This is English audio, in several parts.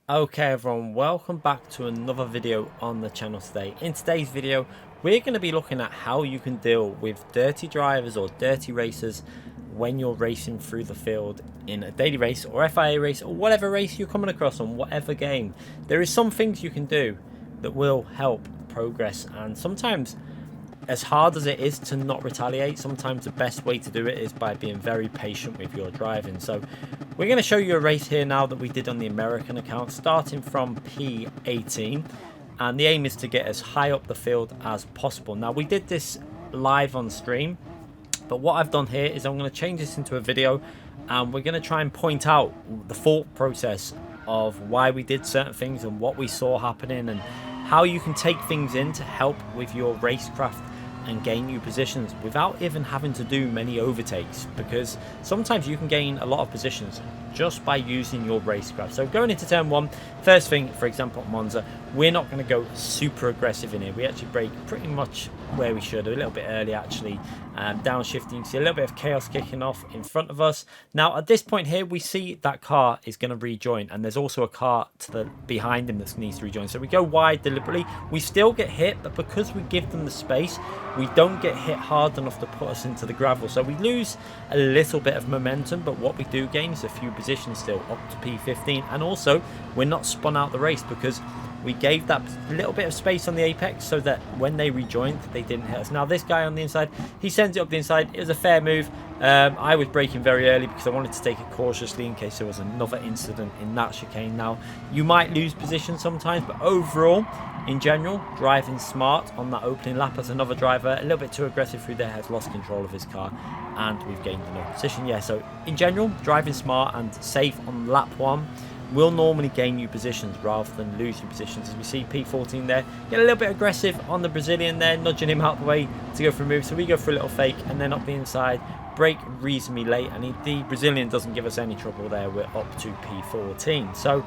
Okay everyone, welcome back to another video on the channel today. In today's video, we're going to be looking at how you can deal with dirty drivers or dirty racers when you're racing through the field in a daily race or FIA race or whatever race you're coming across on whatever game. There is some things you can do that will help progress, and sometimes, as hard as it is to not retaliate, sometimes the best way to do it is by being very patient with your driving. So we're going to show you a race here now that we did on the American account, starting from P18, and the aim is to get as high up the field as possible. Now, we did this live on stream, but what I've done here is I'm going to change this into a video, and we're going to try and point out the thought process of why we did certain things and what we saw happening, and how you can take things in to help with your racecraft and gain new positions without even having to do many overtakes, because sometimes you can gain a lot of positions just by using your racecraft. So going into turn one, first thing, for example at Monza, we're not going to go super aggressive in here. We actually brake pretty much where we should, a little bit early actually. Downshifting, you can see a little bit of chaos kicking off in front of us. Now at this point here, we see that car is going to rejoin, and there's also a car to the behind him that needs to rejoin. So we go wide deliberately. We still get hit, but because we give them the space, we don't get hit hard enough to put us into the gravel. So we lose a little bit of momentum, but what we do gain is a few positions still up to P15, and also we're not spun out the race because we gave that little bit of space on the apex so that when they rejoined, they didn't hit us. Now this guy on the inside, he sends it up the inside. It was a fair move. I was braking very early because I wanted to take it cautiously in case there was another incident in that chicane. Now, you might lose position sometimes, but overall, in general, driving smart on that opening lap as another driver, a little bit too aggressive through there, has lost control of his car, and we've gained another position. Yeah, so in general, driving smart and safe on lap one will normally gain you positions rather than losing positions. As we see P14 there, get a little bit aggressive on the Brazilian there, nudging him out the way to go for a move. So we go for a little fake and then up the inside, brake reasonably late, and the Brazilian doesn't give us any trouble there. We're up to P14. So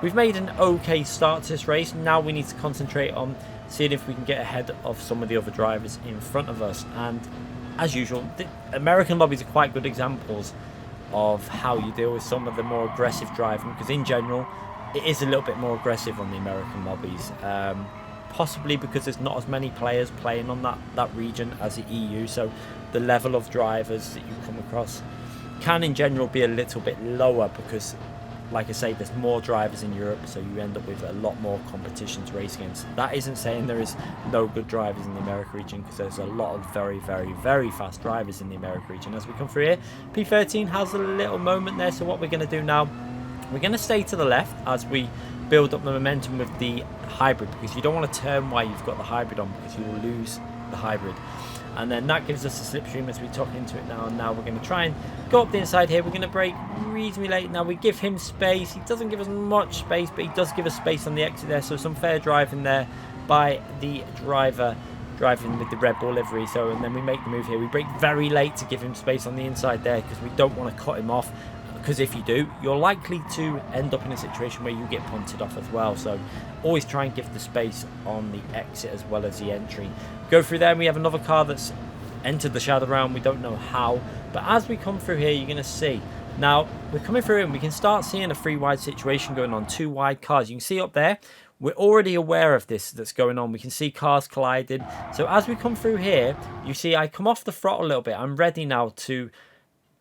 we've made an okay start to this race. Now we need to concentrate on seeing if we can get ahead of some of the other drivers in front of us. And as usual, the American lobbies are quite good examples of how you deal with some of the more aggressive driving, because in general it is a little bit more aggressive on the American lobbies, possibly because there's not as many players playing on that region as the EU, so the level of drivers that you come across can in general be a little bit lower because, like I say, there's more drivers in Europe, so you end up with a lot more competition to race against. That isn't saying there is no good drivers in the America region, because there's a lot of very, very, very fast drivers in the America region. As we come through here, P13 has a little moment there, so what we're going to do now, we're going to stay to the left as we build up the momentum with the hybrid, because you don't want to turn while you've got the hybrid on, because you will lose the hybrid. And then that gives us a slipstream as we tuck into it now. And now we're going to try and go up the inside here. We're going to brake reasonably late. Now we give him space. He doesn't give us much space, but he does give us space on the exit there. So some fair driving there by the driver driving with the Red Bull livery. So, and then we make the move here. We brake very late to give him space on the inside there because we don't want to cut him off. Because if you do, you're likely to end up in a situation where you get punted off as well. So always try and give the space on the exit as well as the entry. Go through there and we have another car that's entered the shadow round. We don't know how, but as we come through here, you're going to see. Now we're coming through and we can start seeing a 3 wide situation going on, 2 wide cars. You can see up there, we're already aware of this that's going on. We can see cars colliding. So as we come through here, you see I come off the throttle a little bit. I'm ready now to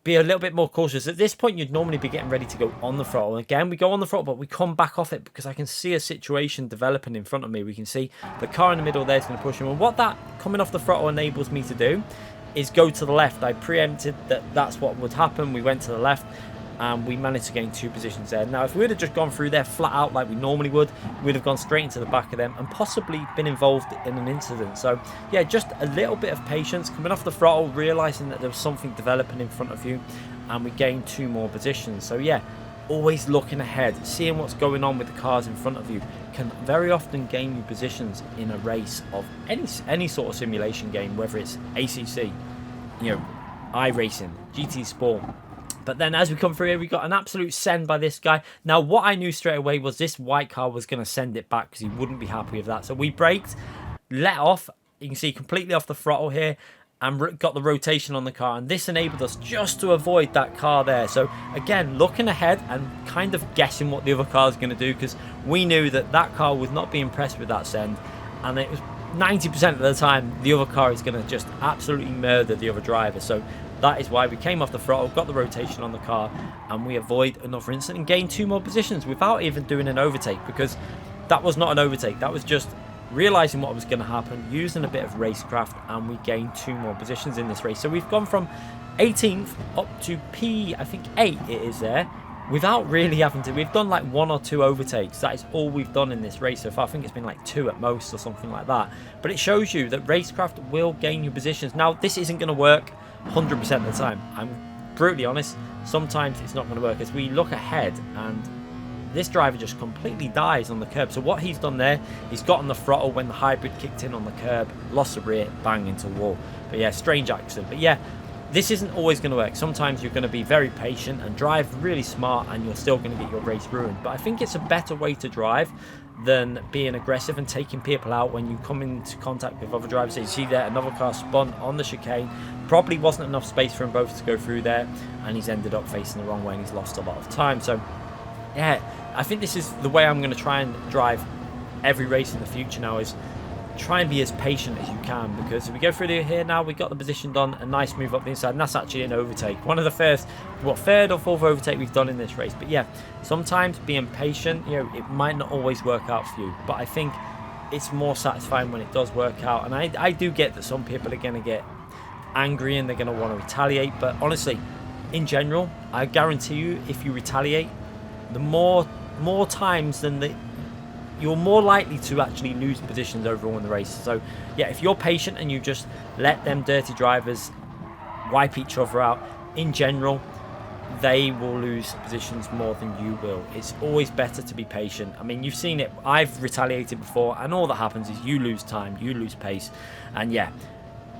be a little bit more cautious. At this point, you'd normally be getting ready to go on the throttle. Again, we go on the throttle, but we come back off it because I can see a situation developing in front of me. We can see the car in the middle there is going to push him. And what that coming off the throttle enables me to do is go to the left. I preempted that that's what would happen. We went to the left and we managed to gain 2 positions there. Now, if we would have just gone through there flat out like we normally would, we'd have gone straight into the back of them and possibly been involved in an incident. So, yeah, just a little bit of patience, coming off the throttle, realising that there was something developing in front of you, and we gained 2 more positions. So, yeah, always looking ahead, seeing what's going on with the cars in front of you can very often gain you positions in a race of any sort of simulation game, whether it's ACC, you know, iRacing, GT Sport. But then as we come through here, we got an absolute send by this guy. Now, what I knew straight away was this white car was going to send it back because he wouldn't be happy with that. So we braked, let off. You can see completely off the throttle here. and got the rotation on the car, and this enabled us just to avoid that car there. So again, looking ahead and kind of guessing what the other car is going to do, because we knew that that car would not be impressed with that send, and it was 90% of the time the other car is going to just absolutely murder the other driver. So that is why we came off the throttle, got the rotation on the car, and we avoid another incident and gain 2 more positions without even doing an overtake, because that was not an overtake, that was just realizing what was going to happen, using a bit of racecraft, and we gained 2 more positions in this race. So we've gone from 18th up to P, I think 8 it is there, without really having to. We've done like 1 or 2 overtakes. That is all we've done in this race so far. I think it's been like 2 at most or something like that. But it shows you that racecraft will gain you positions. Now, this isn't going to work 100% of the time. I'm brutally honest. Sometimes it's not going to work, as we look ahead and this driver just completely dies on the curb. So what he's done there, he's got on the throttle when the hybrid kicked in on the curb, lost the rear, bang into the wall. But yeah, strange accident. But yeah, this isn't always going to work. Sometimes you're going to be very patient and drive really smart, and you're still going to get your race ruined. But I think it's a better way to drive than being aggressive and taking people out when you come into contact with other drivers. So you see there, another car spun on the chicane. Probably wasn't enough space for them both to go through there, and he's ended up facing the wrong way, and he's lost a lot of time. So yeah, I think this is the way I'm going to try and drive every race in the future now, is try and be as patient as you can, because if we go through here now, we got the position done, a nice move up the inside, and that's actually an overtake. One of the first, third or fourth overtake we've done in this race. But yeah, sometimes being patient, you know, it might not always work out for you, but I think it's more satisfying when it does work out. And I do get that some people are going to get angry and they're going to want to retaliate, but honestly, in general, I guarantee you, if you retaliate, the more times than you're more likely to actually lose positions overall in the race. So yeah, if you're patient and you just let them dirty drivers wipe each other out, in general, they will lose positions more than you will. It's always better to be patient. I mean, you've seen it. I've retaliated before, and all that happens is you lose time, you lose pace, and yeah,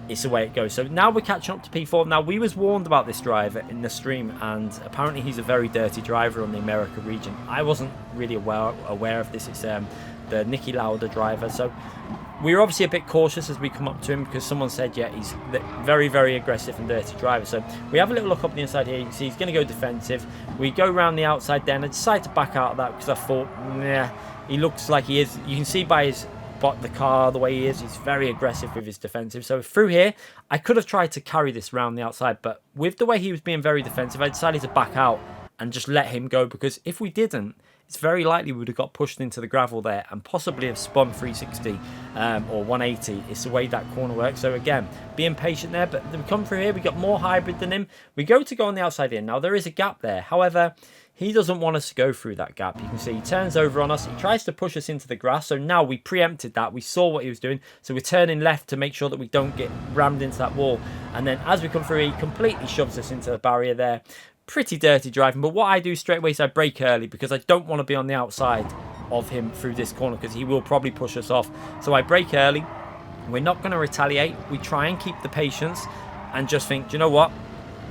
it's the way it goes. So now we're catching up to P4. Now, we was warned about this driver in the stream, and apparently he's a very dirty driver on the America region. I wasn't really aware of this. It's the Nicky Lauda driver. So we were obviously a bit cautious as we come up to him, because someone said, yeah, he's very, very aggressive and dirty driver. So we have a little look up the inside here. You can see he's going to go defensive. We go around the outside then. I decided to back out of that because I thought, nah, he looks like he is. You can see by his the car, the way he is, he's very aggressive with his defensive. So through here, I could have tried to carry this round the outside, but with the way he was being very defensive, I decided to back out and just let him go, because if we didn't, it's very likely we would have got pushed into the gravel there and possibly have spun 360 or 180. It's the way that corner works. So again, being patient there, but we come through here, we got more hybrid than him. We go to go on the outside in. Now there is a gap there. However, he doesn't want us to go through that gap. You can see he turns over on us. He tries to push us into the grass. So now we preempted that. We saw what he was doing. So we're turning left to make sure that we don't get rammed into that wall. And then as we come through, he completely shoves us into the barrier there. Pretty dirty driving. But what I do straight away is I brake early, because I don't want to be on the outside of him through this corner, because he will probably push us off. So I brake early. We're not going to retaliate. We try and keep the patience and just think, do you know what?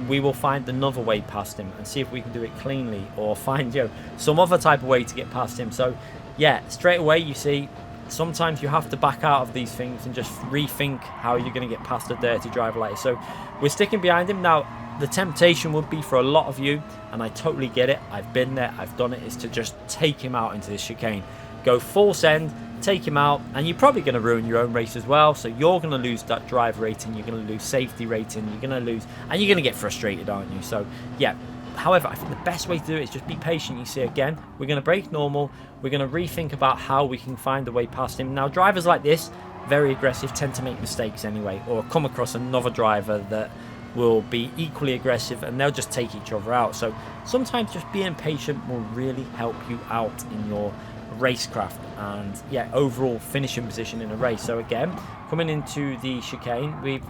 We will find another way past him and see if we can do it cleanly, or find, you know, some other type of way to get past him. So yeah, straight away you see sometimes you have to back out of these things and just rethink how you're going to get past a dirty driver like this. So we're sticking behind him. Now the temptation would be for a lot of you, and I totally get it, I've been there, I've done it, is to just take him out into this chicane, go full send, take him out, and you're probably going to ruin your own race as well. So you're going to lose that drive rating, you're going to lose safety rating, you're going to lose, and you're going to get frustrated, aren't you? So yeah, however, I think the best way to do it is just be patient. You see, again, we're going to brake normal, we're going to rethink about how we can find a way past him. Now drivers like this, very aggressive, tend to make mistakes anyway, or come across another driver that will be equally aggressive, and they'll just take each other out. So sometimes just being patient will really help you out in your racecraft and yeah, overall finishing position in a race. So again, coming into the chicane, we're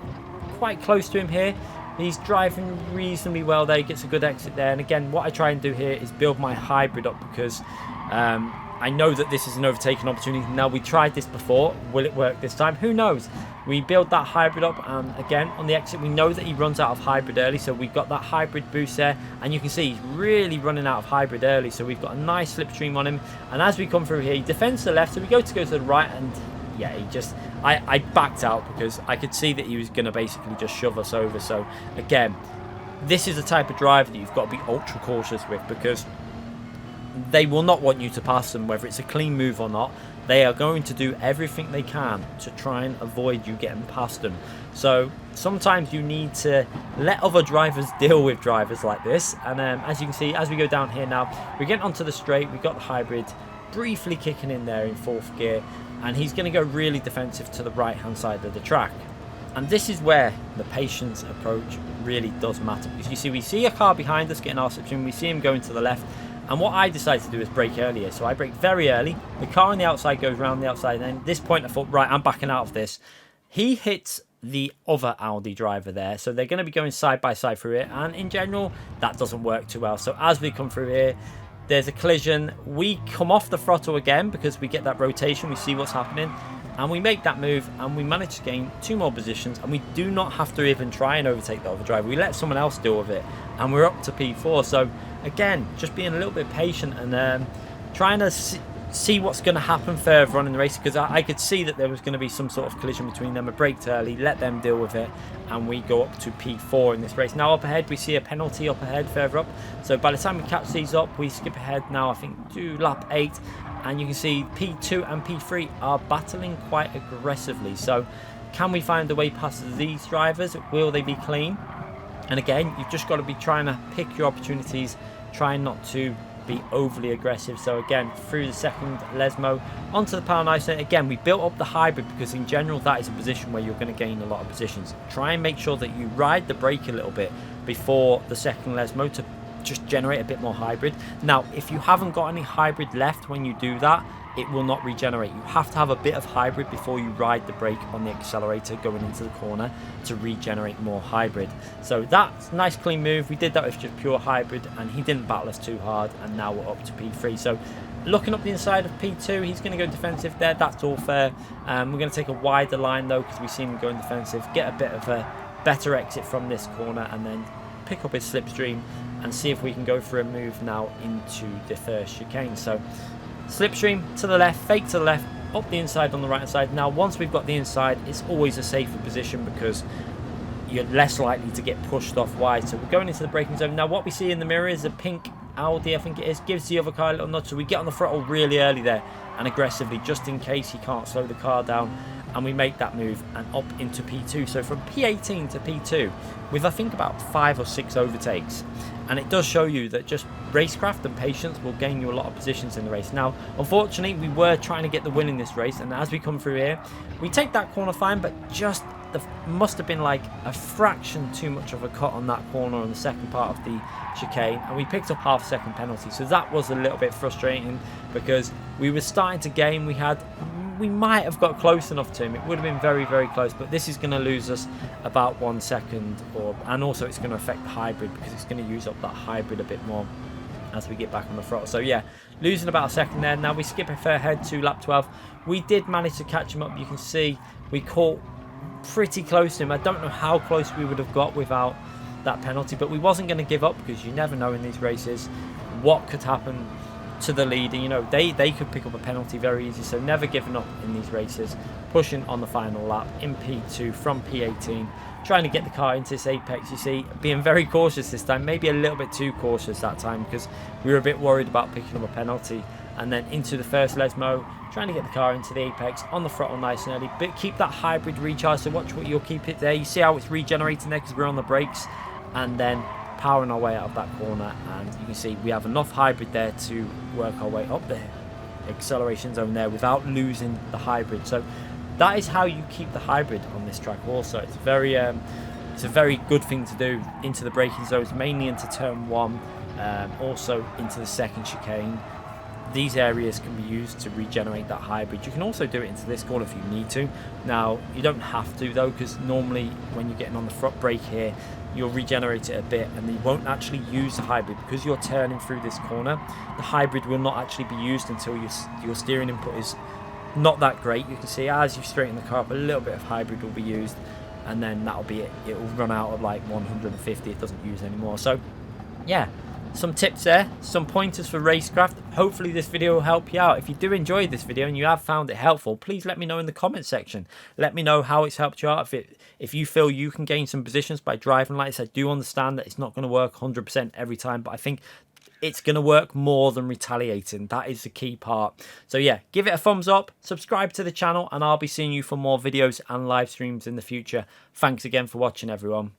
quite close to him here. He's driving reasonably well there, he gets a good exit there. And again, what I try and do here is build my hybrid up, because I know that this is an overtaking opportunity. Now, we tried this before. Will it work this time? Who knows? We build that hybrid up, and again, on the exit, we know that he runs out of hybrid early, so we've got that hybrid boost there, and you can see he's really running out of hybrid early, so we've got a nice slipstream on him. And as we come through here, he defends to the left, so we go to the right, and yeah, I backed out because I could see that he was going to basically just shove us over. So again, this is the type of driver that you've got to be ultra cautious with, because they will not want you to pass them, whether it's a clean move or not. They are going to do everything they can to try and avoid you getting past them. So sometimes you need to let other drivers deal with drivers like this. And as you can see, as we go down here now, we're getting onto the straight. We've got the hybrid briefly kicking in there in 4th gear, and he's going to go really defensive to the right hand side of the track. And this is where the patience approach really does matter, because you see, we see a car behind us getting our slipstream, we see him going to the left, and what I decided to do is brake earlier. So I brake very early, the car on the outside goes around the outside, and then at this point I thought, right, I'm backing out of this. He hits the other Audi driver there, so they're going to be going side by side through it, and in general that doesn't work too well. So as we come through here, there's a collision, we come off the throttle again because we get that rotation, we see what's happening, and we make that move, and we manage to gain 2 more positions, and we do not have to even try and overtake the other driver. We let someone else deal with it, and we're up to P4. So again, just being a little bit patient and trying to see what's going to happen further on in the race, because I could see that there was going to be some sort of collision between them. I braked early, let them deal with it, and we go up to P4 in this race. Now up ahead we see a penalty up ahead further up, so by the time we catch these up, we skip ahead now I think to lap 8, and you can see P2 and P3 are battling quite aggressively. So can we find a way past these drivers? Will they be clean? And again, you've just got to be trying to pick your opportunities, trying not to be overly aggressive. So again, through the second Lesmo onto the power nicer. Again, we built up the hybrid because in general that is a position where you're going to gain a lot of positions. Try and make sure that you ride the brake a little bit before the second Lesmo to just generate a bit more hybrid. Now if you haven't got any hybrid left when you do that, it will not regenerate. You have to have a bit of hybrid before you ride the brake on the accelerator going into the corner to regenerate more hybrid. So that's a nice clean move. We did that with just pure hybrid, and he didn't battle us too hard, and now we're up to P3. So looking up the inside of P2, he's going to go defensive there. That's all fair. We're going to take a wider line though, because we see him going defensive, get a bit of a better exit from this corner, and then pick up his slipstream and see if we can go for a move now into the first chicane. So slipstream to the left, fake to the left, up the inside on the right hand side. Now once we've got the inside, it's always a safer position because you're less likely to get pushed off wide. So we're going into the braking zone. Now what we see in the mirror is a pink Audi, I think it is, gives the other car a little nudge. So we get on the throttle really early there and aggressively, just in case he can't slow the car down, and we make that move and up into P2. So from P18 to P2 with I think about 5 or 6 overtakes. And it does show you that just racecraft and patience will gain you a lot of positions in the race. Now, unfortunately, we were trying to get the win in this race, and as we come through here, we take that corner fine, but just must have been like a fraction too much of a cut on that corner on the second part of the chicane, and we picked up half a second penalty. So that was a little bit frustrating because we were starting to gain. We might have got close enough to him. It would have been very, very close, but this is going to lose us about 1 second, and also it's going to affect the hybrid because it's going to use up that hybrid a bit more as we get back on the throttle. So yeah, losing about a second there. Now we skip ahead to lap 12. We did manage to catch him up. You can see we caught pretty close to him. I don't know how close we would have got without that penalty, but we wasn't going to give up because you never know in these races what could happen to the leader. You know, they could pick up a penalty very easy, so never giving up in these races. Pushing on the final lap in P2 from P18, trying to get the car into this apex. You see, being very cautious this time, maybe a little bit too cautious that time because we were a bit worried about picking up a penalty. And then into the first Lesmo, trying to get the car into the apex on the throttle nice and early, but keep that hybrid recharge. So watch what you'll keep it there. You see how it's regenerating there because we're on the brakes, and then powering our way out of that corner, and you can see we have enough hybrid there to work our way up the acceleration zone there without losing the hybrid. So that is how you keep the hybrid on this track. Also, it's a very good thing to do into the braking zones, mainly into turn 1, also into the second chicane. These areas can be used to regenerate that hybrid. You can also do it into this corner if you need to. Now you don't have to though, because normally when you're getting on the front brake here, you'll regenerate it a bit and you won't actually use the hybrid because you're turning through this corner. The hybrid will not actually be used until your steering input is not that great. You can see as you straighten the car up, a little bit of hybrid will be used, and then that'll be it. It will run out of like 150. It doesn't use anymore. So yeah, some tips there, some pointers for racecraft. Hopefully this video will help you out. If you do enjoy this video and you have found it helpful, please let me know in the comment section. Let me know how it's helped you out. If you feel you can gain some positions by driving like this. I do understand that it's not going to work 100% every time, but I think it's going to work more than retaliating. That is the key part. So yeah, give it a thumbs up, subscribe to the channel, and I'll be seeing you for more videos and live streams in the future. Thanks again for watching, everyone.